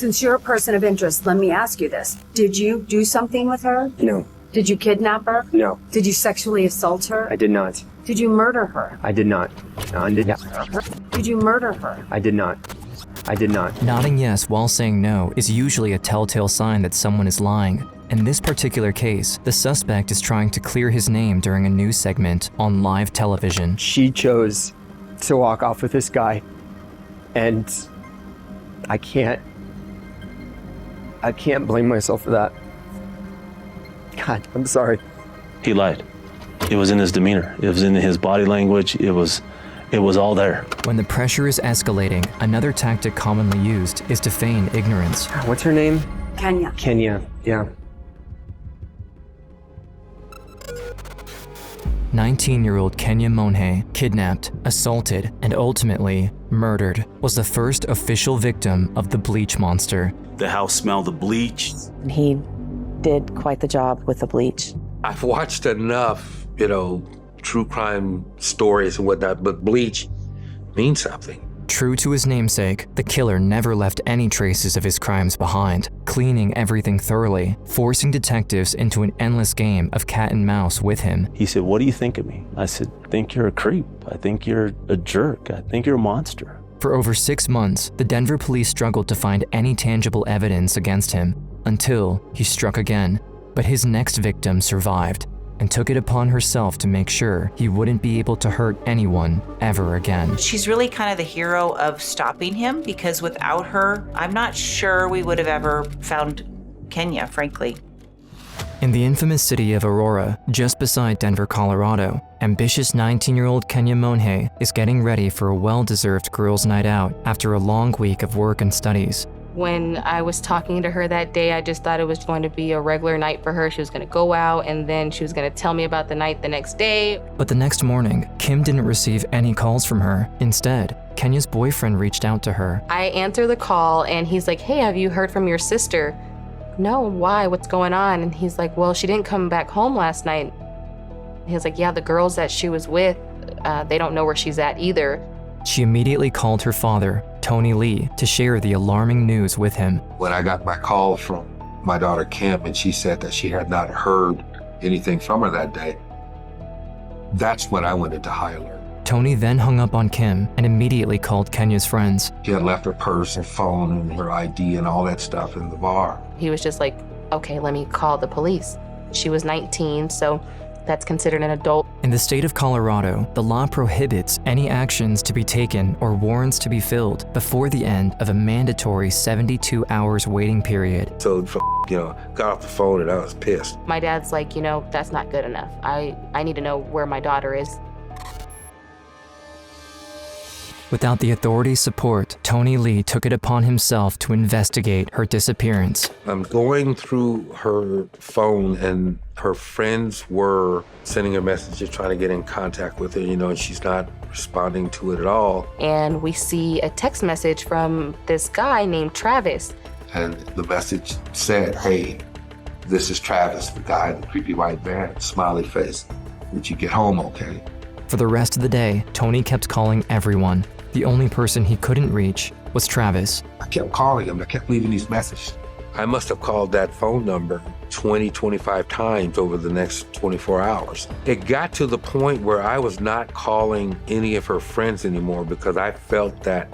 Since you're a person of interest, let me ask you this. Did you do something with her? No. Did you kidnap her? No. Did you sexually assault her? I did not. Did you murder her? I did not. No, I did not. Did you murder her? I did not. I did not. Nodding yes while saying no is usually a telltale sign that someone is lying. In this particular case, the suspect is trying to clear his name during a news segment on live television. She chose to walk off with this guy, and I can't blame myself for that. God, I'm sorry. He lied. It was in his demeanor. It was in his body language. It was all there. When the pressure is escalating, another tactic commonly used is to feign ignorance. What's her name? Kenia. Kenia, yeah. 19-year-old Kenia Monge, kidnapped, assaulted, and ultimately murdered, was the first official victim of the Bleach Monster. The house smelled of bleach. He did quite the job with the bleach. I've watched enough, true crime stories and whatnot, but bleach means something. True to his namesake, the killer never left any traces of his crimes behind, cleaning everything thoroughly, forcing detectives into an endless game of cat and mouse with him. He said, "What do you think of me?" I said, "I think you're a creep. I think you're a jerk. I think you're a monster." For over 6 months, the Denver police struggled to find any tangible evidence against him, until he struck again. But his next victim survived, and took it upon herself to make sure he wouldn't be able to hurt anyone ever again. She's really kind of the hero of stopping him, because without her, I'm not sure we would have ever found Kenia, frankly. In the infamous city of Aurora, just beside Denver, Colorado, ambitious 19-year-old Kenia Monge is getting ready for a well-deserved girls' night out after a long week of work and studies. When I was talking to her that day, I just thought it was going to be a regular night for her. She was going to go out and then she was going to tell me about the night the next day. But the next morning, Kim didn't receive any calls from her. Instead, Kenia's boyfriend reached out to her. I answer the call and he's like, "Hey, have you heard from your sister?" "No, why? What's going on?" And he's like, "Well, she didn't come back home last night." He was like, "Yeah, the girls that she was with, they don't know where she's at either." She immediately called her father, Tony Lee, to share the alarming news with him. When I got my call from my daughter Kim and she said that she had not heard anything from her that day, that's when I went into high alert. Tony then hung up on Kim and immediately called Kenia's friends. She had left her purse and phone and her ID and all that stuff in the bar. He was just like, "Okay, let me call the police." She was 19, so that's considered an adult. In the state of Colorado, the law prohibits any actions to be taken or warrants to be filled before the end of a mandatory 72 hours waiting period. So, got off the phone and I was pissed. My dad's like, "That's not good enough. I need to know where my daughter is." Without the authorities' support, Tony Lee took it upon himself to investigate her disappearance. I'm going through her phone and her friends were sending her messages trying to get in contact with her, and she's not responding to it at all. And we see a text message from this guy named Travis. And the message said, "Hey, this is Travis, the guy in the creepy white van, smiley face. Did you get home okay?" For the rest of the day, Tony kept calling everyone. The only person he couldn't reach was Travis. I kept calling him. I kept leaving these messages. I must have called that phone number 20, 25 times over the next 24 hours. It got to the point where I was not calling any of her friends anymore because I felt that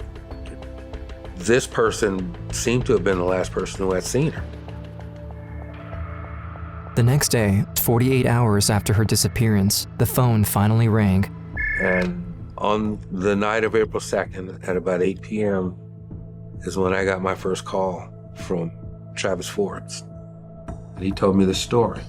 this person seemed to have been the last person who had seen her. The next day, 48 hours after her disappearance, the phone finally rang. And on the night of April 2nd at about 8 p.m. is when I got my first call from Travis Forbes. And he told me this story.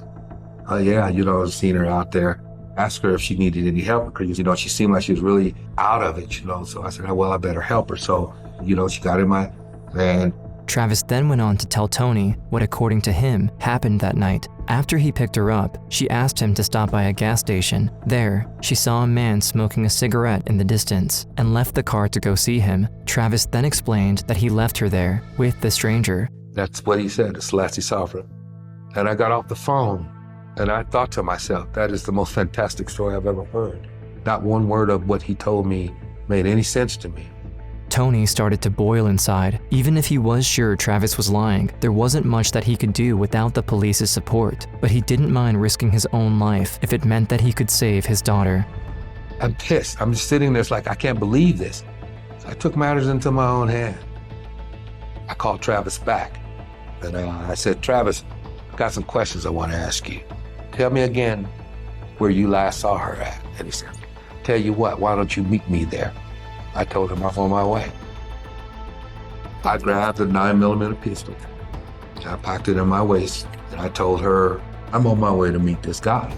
"Oh yeah, I've seen her out there. Asked her if she needed any help because, she seemed like she was really out of it, So I said, "Well, I better help her." So, she got in my van. Travis then went on to tell Tony what, according to him, happened that night. After he picked her up, she asked him to stop by a gas station. There, she saw a man smoking a cigarette in the distance and left the car to go see him. Travis then explained that he left her there with the stranger. That's what he said. It's the last he saw of her. And I got off the phone and I thought to myself, that is the most fantastic story I've ever heard. Not one word of what he told me made any sense to me. Tony started to boil inside. Even if he was sure Travis was lying, there wasn't much that he could do without the police's support. But he didn't mind risking his own life if it meant that he could save his daughter. I'm pissed. I'm just sitting there, it's like, I can't believe this. So I took matters into my own hand. I called Travis back. And I said, Travis, I've got some questions I want to ask you. Tell me again where you last saw her at. And he said, tell you what, why don't you meet me there? I told him I'm on my way. I grabbed a 9mm pistol. I packed it in my waist, and I told her, I'm on my way to meet this guy.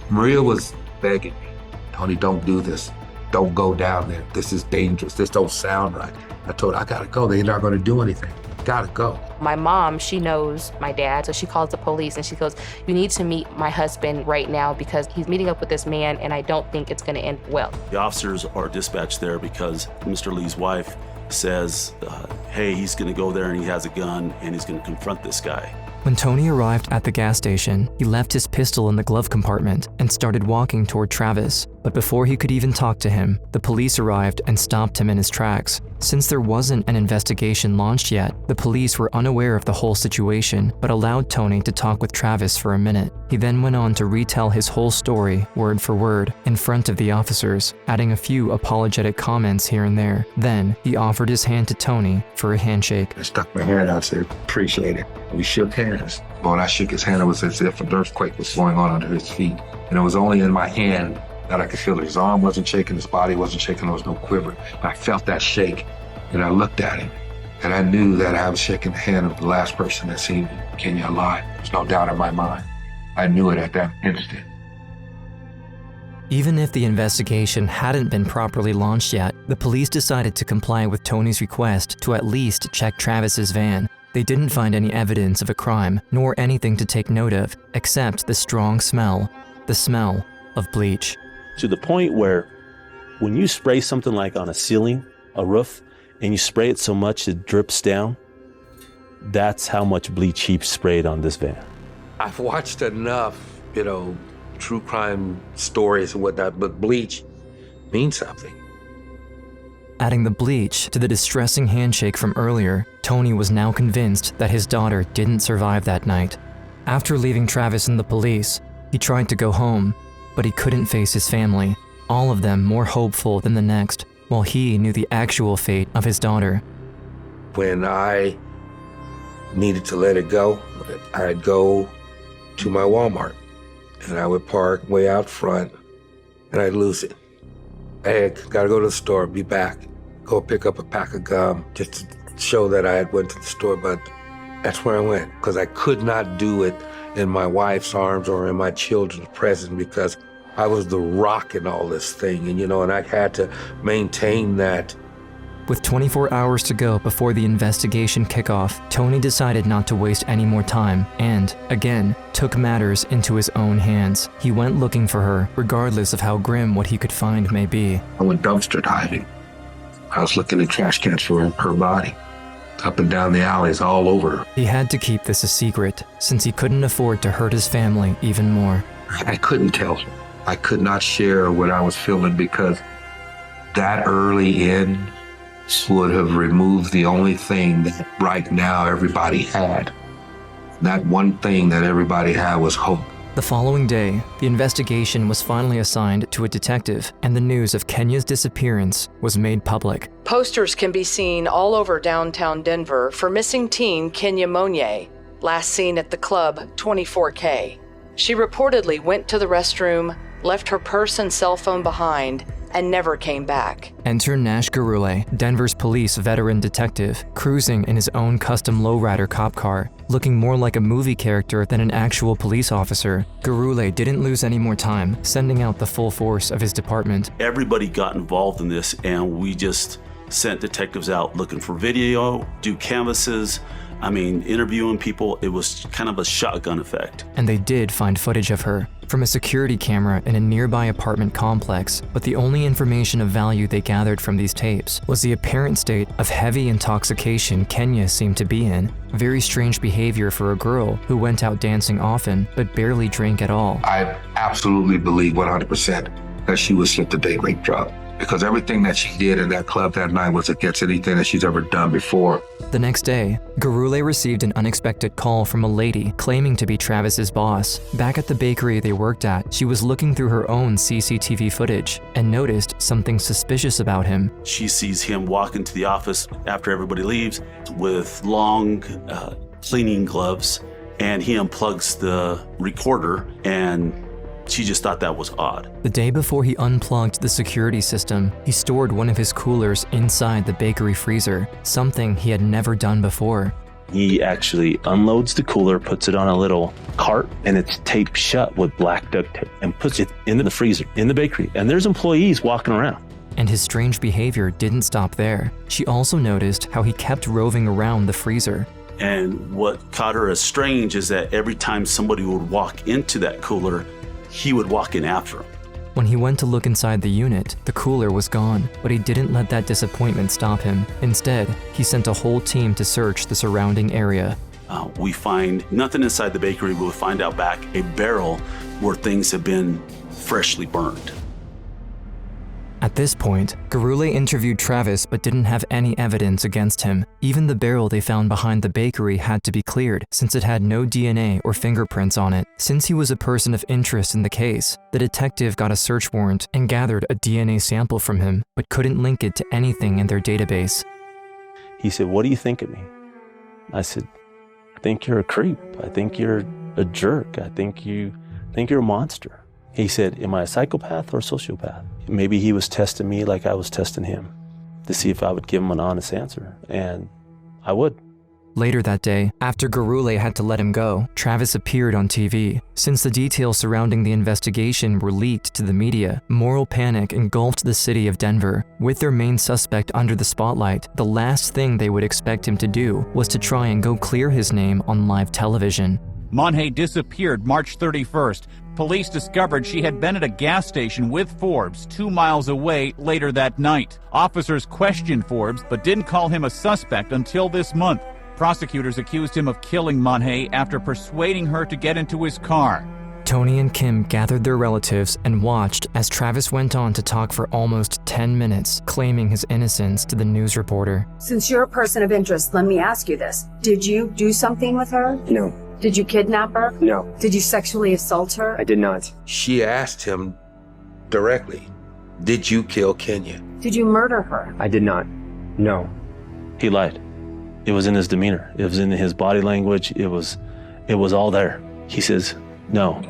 Maria was begging me, Tony, don't do this. Don't go down there. This is dangerous. This don't sound right. I told her, I gotta go. They're not gonna do anything. Gotta go. My mom, she knows my dad, so she calls the police and she goes, you need to meet my husband right now because he's meeting up with this man and I don't think it's gonna end well. The officers are dispatched there because Mr. Lee's wife says, hey, he's gonna go there and he has a gun and he's gonna confront this guy. When Tony arrived at the gas station, he left his pistol in the glove compartment and started walking toward Travis. But before he could even talk to him, the police arrived and stopped him in his tracks. Since there wasn't an investigation launched yet, the police were unaware of the whole situation, but allowed Tony to talk with Travis for a minute. He then went on to retell his whole story, word for word, in front of the officers, adding a few apologetic comments here and there. Then, he offered his hand to Tony for a handshake. I stuck my hand out and said, appreciate it. We shook hands. When I shook his hand, it was as if an earthquake was going on under his feet. And it was only in my hand that I could feel it. His arm wasn't shaking, his body wasn't shaking, there was no quiver. But I felt that shake, and I looked at him, and I knew that I was shaking the hand of the last person that seen Kenia alive. There's no doubt in my mind. I knew it at that instant. Even if the investigation hadn't been properly launched yet, the police decided to comply with Tony's request to at least check Travis's van. They didn't find any evidence of a crime, nor anything to take note of, except the strong smell, the smell of bleach. To the point where when you spray something like on a ceiling, a roof, and you spray it so much it drips down, that's how much bleach he sprayed on this van. I've watched enough, true crime stories and whatnot, but bleach means something. Adding the bleach to the distressing handshake from earlier, Tony was now convinced that his daughter didn't survive that night. After leaving Travis and the police, he tried to go home, but he couldn't face his family, all of them more hopeful than the next, while he knew the actual fate of his daughter. When I needed to let it go, I'd go to my Walmart and I would park way out front and I'd lose it. Hey, gotta go to the store, be back. Go pick up a pack of gum just to show that I had went to the store, but that's where I went because I could not do it in my wife's arms or in my children's presence because I was the rock in all this thing, and I had to maintain that. With 24 hours to go before the investigation kickoff, Tony decided not to waste any more time and, again, took matters into his own hands. He went looking for her, regardless of how grim what he could find may be. I went dumpster diving. I was looking in trash cans for her body, up and down the alleys all over. He had to keep this a secret, since he couldn't afford to hurt his family even more. I couldn't tell her. I could not share what I was feeling because that early in would have removed the only thing that right now everybody had. That one thing that everybody had was hope. The following day, the investigation was finally assigned to a detective, and the news of Kenia's disappearance was made public. Posters can be seen all over downtown Denver for missing teen Kenia Monge, last seen at the club 24K. She reportedly went to the restroom, left her purse and cell phone behind, and never came back. Enter Nash Garule, Denver's police veteran detective, cruising in his own custom lowrider cop car, looking more like a movie character than an actual police officer. Garule didn't lose any more time, sending out the full force of his department. Everybody got involved in this, and we just sent detectives out looking for video, do canvases, interviewing people. It was kind of a shotgun effect. And they did find footage of her from a security camera in a nearby apartment complex, but the only information of value they gathered from these tapes was the apparent state of heavy intoxication Kenia seemed to be in. Very strange behavior for a girl who went out dancing often, but barely drank at all. I absolutely believe 100% that she was sent to date rape drug. because everything that she did in that club that night was against anything that she's ever done before. The next day, Gurule received an unexpected call from a lady claiming to be Travis's boss. Back at the bakery they worked at, she was looking through her own CCTV footage and noticed something suspicious about him. She sees him walk into the office after everybody leaves with long cleaning gloves, and he unplugs the recorder, and she just thought that was odd. The day before he unplugged the security system, he stored one of his coolers inside the bakery freezer, something he had never done before. He actually unloads the cooler, puts it on a little cart, and it's taped shut with black duct tape, and puts it into the freezer in the bakery. And there's employees walking around. And his strange behavior didn't stop there. She also noticed how he kept roving around the freezer. And what caught her as strange is that every time somebody would walk into that cooler, he would walk in after him. When he went to look inside the unit, the cooler was gone, but he didn't let that disappointment stop him. Instead, he sent a whole team to search the surrounding area. We find nothing inside the bakery, but we find out back a barrel where things have been freshly burned. At this point, Gurule interviewed Travis but didn't have any evidence against him. Even the barrel they found behind the bakery had to be cleared since it had no DNA or fingerprints on it. Since he was a person of interest in the case, the detective got a search warrant and gathered a DNA sample from him, but couldn't link it to anything in their database. He said, "What do you think of me?" I said, "I think you're a creep. I think you're a jerk. I think you're a monster." He said, "Am I a psychopath or a sociopath?" Maybe he was testing me like I was testing him to see if I would give him an honest answer, and I would. Later that day, after Gurule had to let him go, Travis appeared on TV. Since the details surrounding the investigation were leaked to the media, moral panic engulfed the city of Denver. With their main suspect under the spotlight, the last thing they would expect him to do was to try and go clear his name on live television. Monge disappeared March 31st. Police discovered she had been at a gas station with Forbes 2 miles away later that night. Officers questioned Forbes but didn't call him a suspect until this month. Prosecutors accused him of killing Monge after persuading her to get into his car. Tony and Kim gathered their relatives and watched as Travis went on to talk for almost 10 minutes, claiming his innocence to the news reporter. Since you're a person of interest, let me ask you this. Did you do something with her? No. Did you kidnap her? No. Did you sexually assault her? I did not. She asked him directly, "Did you kill Kenia?" Did you murder her? I did not. No. He lied. It was in his demeanor. It was in his body language. It was all there. He says, "No."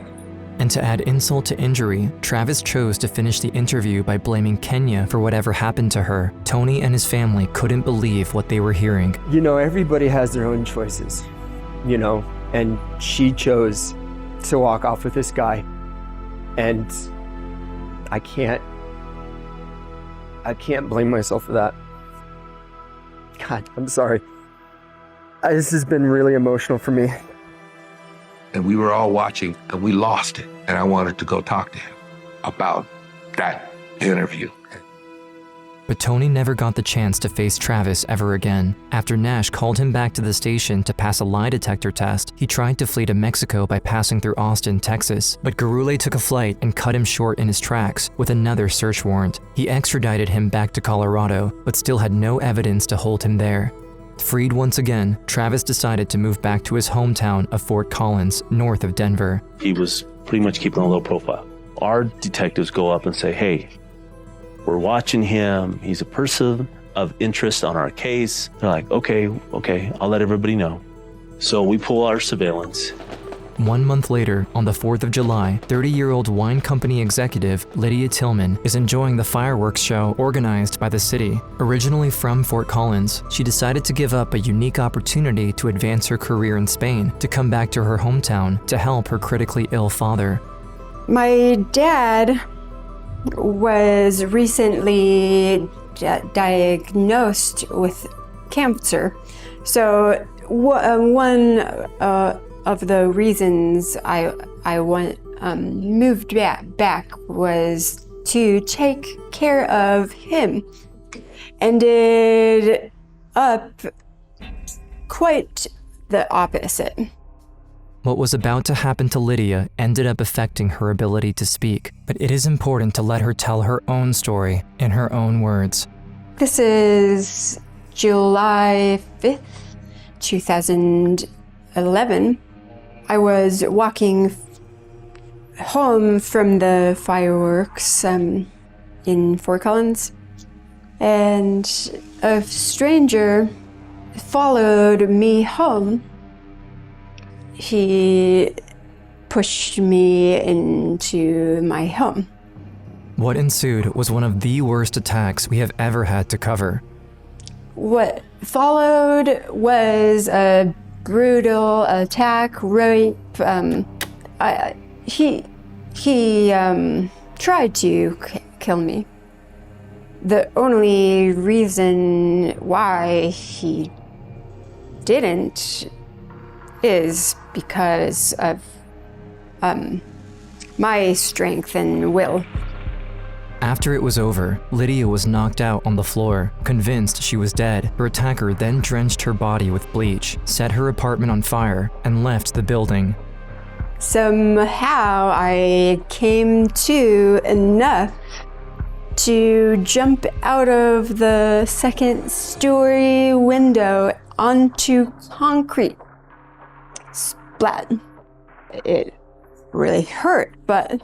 And to add insult to injury, Travis chose to finish the interview by blaming Kenia for whatever happened to her. Tony and his family couldn't believe what they were hearing. You know, everybody has their own choices, you know, and she chose to walk off with this guy. And I can't blame myself for that. God, I'm sorry. This has been really emotional for me. And we were all watching, and we lost it. And I wanted to go talk to him about that interview. But Tony never got the chance to face Travis ever again. After Nash called him back to the station to pass a lie detector test, he tried to flee to Mexico by passing through Austin, Texas. But Gurule took a flight and cut him short in his tracks with another search warrant. He extradited him back to Colorado, but still had no evidence to hold him there. Freed once again, Travis decided to move back to his hometown of Fort Collins, north of Denver. He was pretty much keeping a low profile. Our detectives go up and say, "Hey, we're watching him. He's a person of interest on our case." They're like, okay, I'll let everybody know. So we pull our surveillance. 1 month later, on the 4th of July, 30-year-old wine company executive Lydia Tillman is enjoying the fireworks show organized by the city. Originally from Fort Collins, she decided to give up a unique opportunity to advance her career in Spain to come back to her hometown to help her critically ill father. My dad was recently diagnosed with cancer. So one of the reasons I moved back was to take care of him. Ended up quite the opposite. What was about to happen to Lydia ended up affecting her ability to speak, but it is important to let her tell her own story in her own words. This is July 5th, 2011. I was walking home from the fireworks in Fort Collins, and a stranger followed me home. He pushed me into my home. What ensued was one of the worst attacks we have ever had to cover. What followed was a brutal attack, rape. He tried to kill me. The only reason why he didn't is because of my strength and will. After it was over, Lydia was knocked out on the floor, convinced she was dead. Her attacker then drenched her body with bleach, set her apartment on fire, and left the building. Somehow I came to enough to jump out of the second-story window onto concrete. Splat. It really hurt, but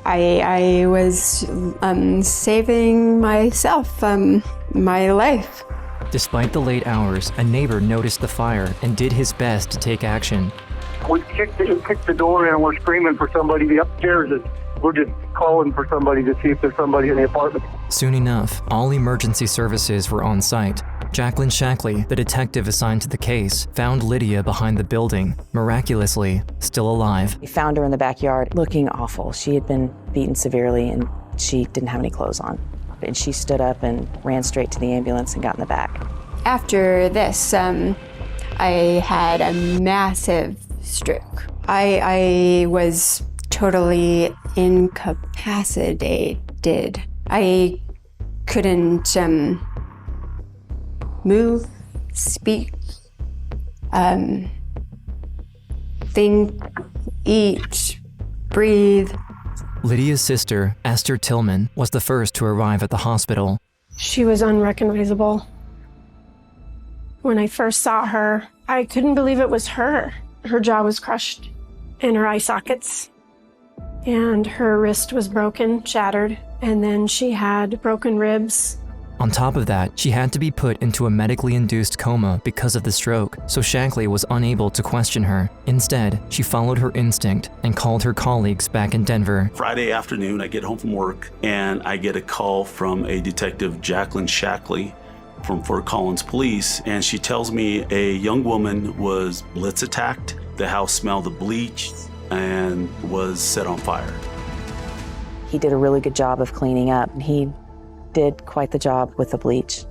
I was saving myself, my life. Despite the late hours, a neighbor noticed the fire and did his best to take action. We kicked the door in and we're screaming for somebody. The upstairs is, we're just calling for somebody to see if there's somebody in the apartment. Soon enough, all emergency services were on site. Jacqueline Shackley, the detective assigned to the case, found Lydia behind the building, miraculously still alive. We found her in the backyard looking awful. She had been beaten severely and she didn't have any clothes on. And she stood up and ran straight to the ambulance and got in the back. After this, I had a massive stroke. I was totally incapacitated. I couldn't move, speak, think, eat, breathe. Lydia's sister, Esther Tillman, was the first to arrive at the hospital. She was unrecognizable. When I first saw her, I couldn't believe it was her. Her jaw was crushed in her eye sockets, and her wrist was broken, shattered, and then she had broken ribs. On top of that, she had to be put into a medically induced coma because of the stroke, so Shackley was unable to question her. Instead, she followed her instinct and called her colleagues back in Denver. Friday afternoon, I get home from work and I get a call from a detective, Jacqueline Shackley, from Fort Collins Police, and she tells me a young woman was blitz attacked, the house smelled of bleach, and was set on fire. He did a really good job of cleaning up. He did quite the job with the bleach.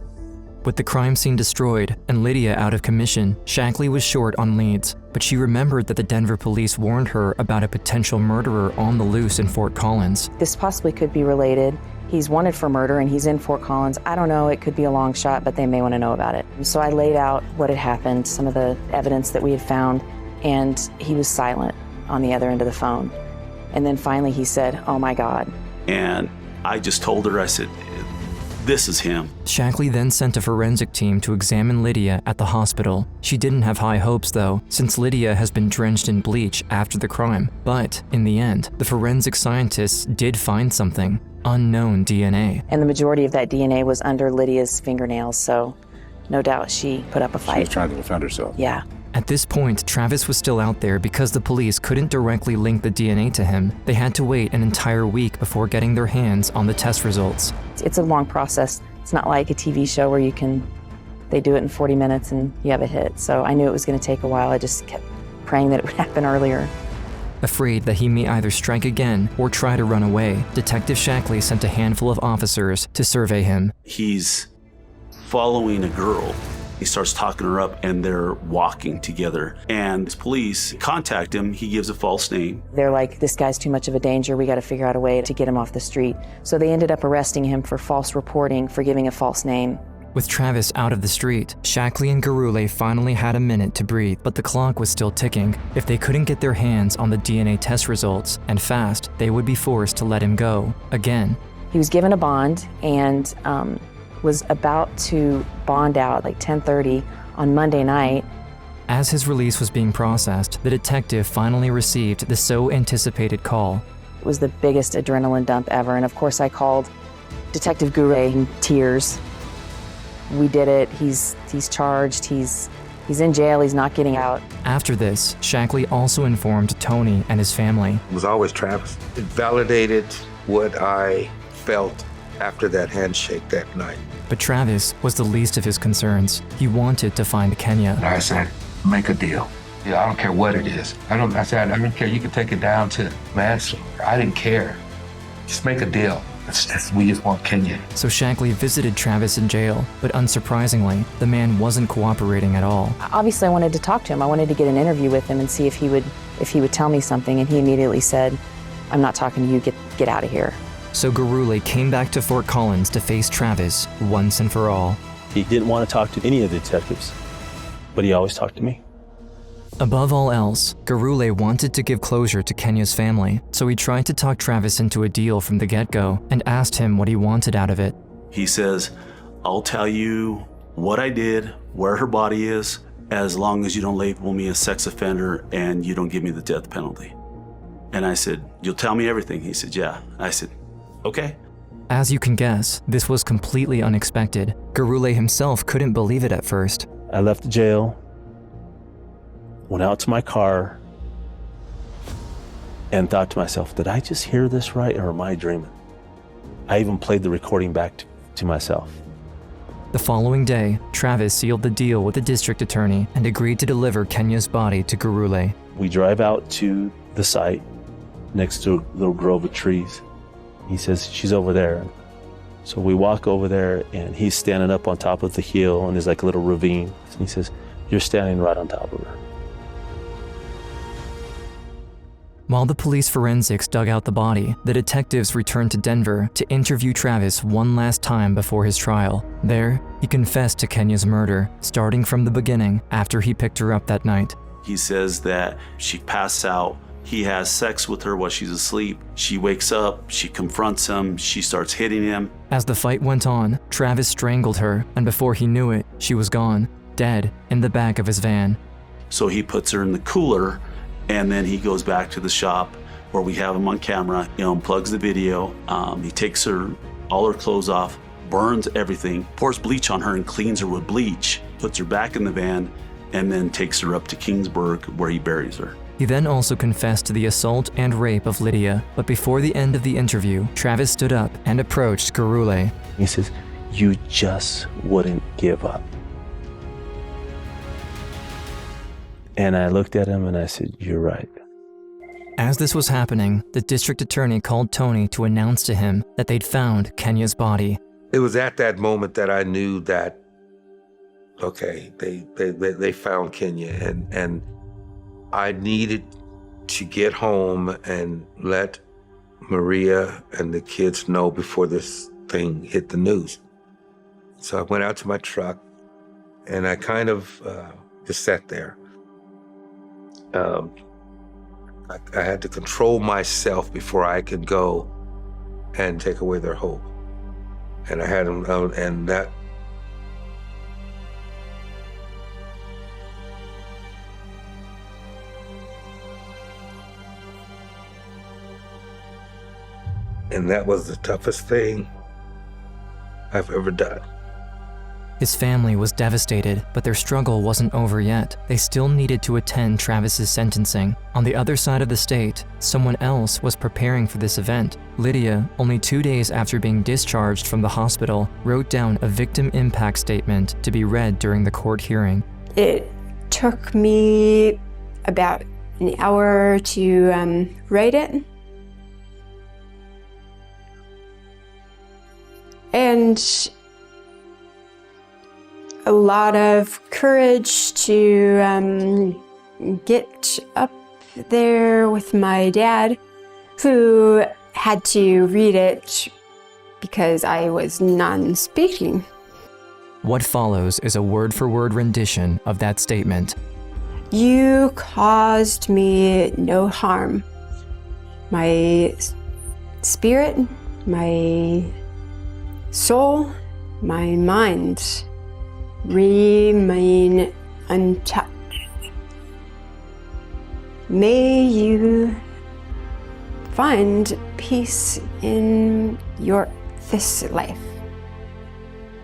With the crime scene destroyed and Lydia out of commission, Shackley was short on leads, but she remembered that the Denver police warned her about a potential murderer on the loose in Fort Collins. This possibly could be related. He's wanted for murder and he's in Fort Collins. I don't know, it could be a long shot, but they may want to know about it. So I laid out what had happened, some of the evidence that we had found, and he was silent on the other end of the phone. And then finally he said, "Oh my God." And I just told her, I said, this is him. Shackley then sent a forensic team to examine Lydia at the hospital. She didn't have high hopes though, since Lydia has been drenched in bleach after the crime. But in the end, the forensic scientists did find something: unknown DNA. And the majority of that DNA was under Lydia's fingernails, so no doubt she put up a fight. She was trying to defend herself. Yeah. At this point, Travis was still out there because the police couldn't directly link the DNA to him. They had to wait an entire week before getting their hands on the test results. It's a long process. It's not like a TV show where they do it in 40 minutes and you have a hit. So I knew it was going to take a while. I just kept praying that it would happen earlier. Afraid that he may either strike again or try to run away, Detective Shackley sent a handful of officers to survey him. He's following a girl. He starts talking her up and they're walking together. And police contact him. He gives a false name. They're like, "This guy's too much of a danger. We got to figure out a way to get him off the street." So they ended up arresting him for false reporting, for giving a false name. With Travis out of the street, Shackley and Gurule finally had a minute to breathe, but the clock was still ticking. If they couldn't get their hands on the DNA test results, and fast, they would be forced to let him go again. He was given a bond and was about to bond out like 10:30 on Monday night. As his release was being processed, the detective finally received the so anticipated call. It was the biggest adrenaline dump ever, and of course I called Detective Gure in tears. We did it. He's charged. He's in jail. He's not getting out. After this, Shackley also informed Tony and his family. It was always Travis. It validated what I felt after that handshake that night. But Travis was the least of his concerns. He wanted to find Kenia. I said, make a deal. Yeah, I don't care what it is. I don't care. You can take it down to manslaughter. I didn't care. Just make a deal. We just want Kenia. So Shackley visited Travis in jail, but unsurprisingly, the man wasn't cooperating at all. Obviously, I wanted to talk to him. I wanted to get an interview with him and see if he would tell me something. And he immediately said, "I'm not talking to you. Get out of here." So Gurule came back to Fort Collins to face Travis once and for all. He didn't want to talk to any of the detectives, but he always talked to me. Above all else, Gurule wanted to give closure to Kenia's family, so he tried to talk Travis into a deal from the get-go and asked him what he wanted out of it. He says, I'll tell you what I did, where her body is, as long as you don't label me a sex offender and you don't give me the death penalty. And I said, you'll tell me everything? He said, yeah. I said, okay. As you can guess, this was completely unexpected. Gurule himself couldn't believe it at first. I left the jail, went out to my car, and thought to myself, did I just hear this right or am I dreaming? I even played the recording back to myself. The following day, Travis sealed the deal with the district attorney and agreed to deliver Kenia's body to Gurule. We drive out to the site next to a little grove of trees. He says, she's over there. So we walk over there and he's standing up on top of the hill and there's like a little ravine. And he says, you're standing right on top of her. While the police forensics dug out the body, the detectives returned to Denver to interview Travis one last time before his trial. There, he confessed to Kenia's murder, starting from the beginning after he picked her up that night. He says that she passed out. He has sex with her while she's asleep. She wakes up, she confronts him, she starts hitting him. As the fight went on, Travis strangled her, and before he knew it, she was gone, dead, in the back of his van. So he puts her in the cooler, and then he goes back to the shop where we have him on camera. He unplugs the video. He takes all her clothes off, burns everything, pours bleach on her and cleans her with bleach, puts her back in the van, and then takes her up to Kingsburg where he buries her. He then also confessed to the assault and rape of Lydia, but before the end of the interview, Travis stood up and approached Gurule. He says, you just wouldn't give up. And I looked at him and I said, you're right. As this was happening, the district attorney called Tony to announce to him that they'd found Kenia's body. It was at that moment that I knew that, okay, they found Kenia, and I needed to get home and let Maria and the kids know before this thing hit the news. So I went out to my truck and I kind of just sat there. I had to control myself before I could go and take away their hope. And I had them, and that. And that was the toughest thing I've ever done. His family was devastated, but their struggle wasn't over yet. They still needed to attend Travis's sentencing. On the other side of the state, someone else was preparing for this event. Lydia, only 2 days after being discharged from the hospital, wrote down a victim impact statement to be read during the court hearing. It took me about an hour to write it. And a lot of courage to get up there with my dad, who had to read it because I was non-speaking. What follows is a word-for-word rendition of that statement. You caused me no harm. My spirit, my soul, my mind remain untouched. May you find peace in this life.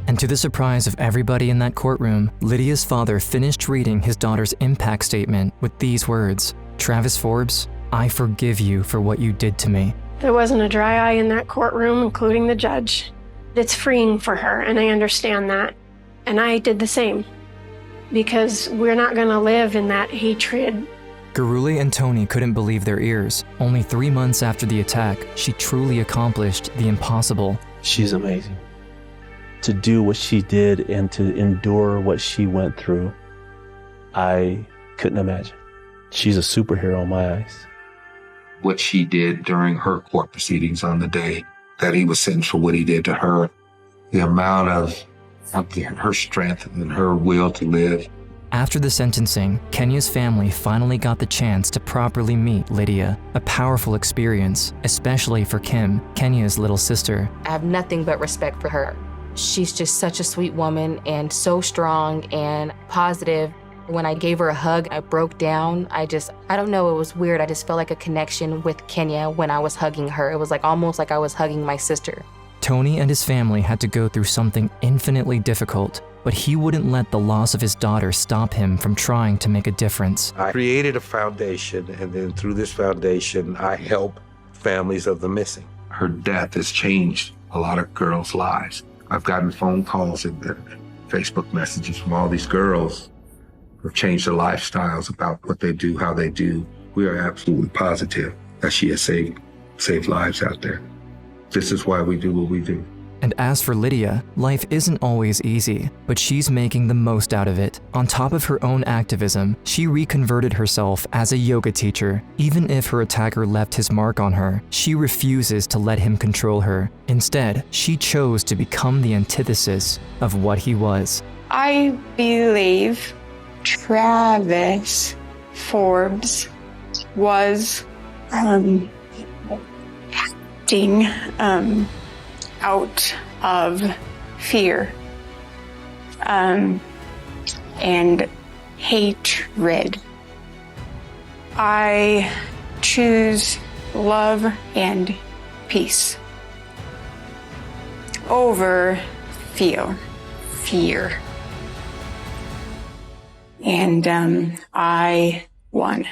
And to the surprise of everybody in that courtroom, Lydia's father finished reading his daughter's impact statement with these words, "Travis Forbes, I forgive you for what you did to me." There wasn't a dry eye in that courtroom, including the judge. It's freeing for her, and I understand that. And I did the same, because we're not going to live in that hatred. Guruli and Tony couldn't believe their ears. Only 3 months after the attack, she truly accomplished the impossible. She's amazing. To do what she did and to endure what she went through, I couldn't imagine. She's a superhero in my eyes. What she did during her court proceedings on the day that he was sentenced for what he did to her, the amount of her strength and her will to live. After the sentencing, Kenia's family finally got the chance to properly meet Lydia, a powerful experience, especially for Kim, Kenia's little sister. I have nothing but respect for her. She's just such a sweet woman and so strong and positive. When I gave her a hug, I broke down. I don't know, it was weird. I just felt like a connection with Kenia when I was hugging her. It was like almost like I was hugging my sister. Tony and his family had to go through something infinitely difficult, but he wouldn't let the loss of his daughter stop him from trying to make a difference. I created a foundation, and then through this foundation, I help families of the missing. Her death has changed a lot of girls' lives. I've gotten phone calls and Facebook messages from all these girls who have changed their lifestyles about what they do, how they do. We are absolutely positive that she has saved lives out there. This is why we do what we do. And as for Lydia, life isn't always easy, but she's making the most out of it. On top of her own activism, she reconverted herself as a yoga teacher. Even if her attacker left his mark on her, she refuses to let him control her. Instead, she chose to become the antithesis of what he was. I believe Travis Forbes was acting out of fear and hatred. I choose love and peace over fear. And I won.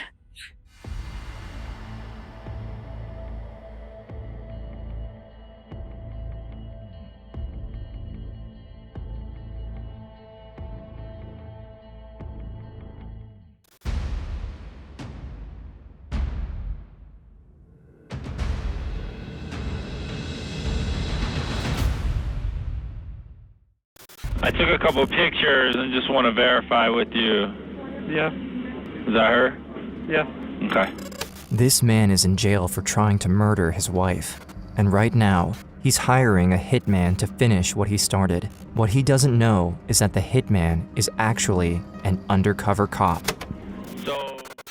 I took a couple of pictures and just want to verify with you. Yeah. Is that her? Yeah. Okay. This man is in jail for trying to murder his wife. And right now, he's hiring a hitman to finish what he started. What he doesn't know is that the hitman is actually an undercover cop.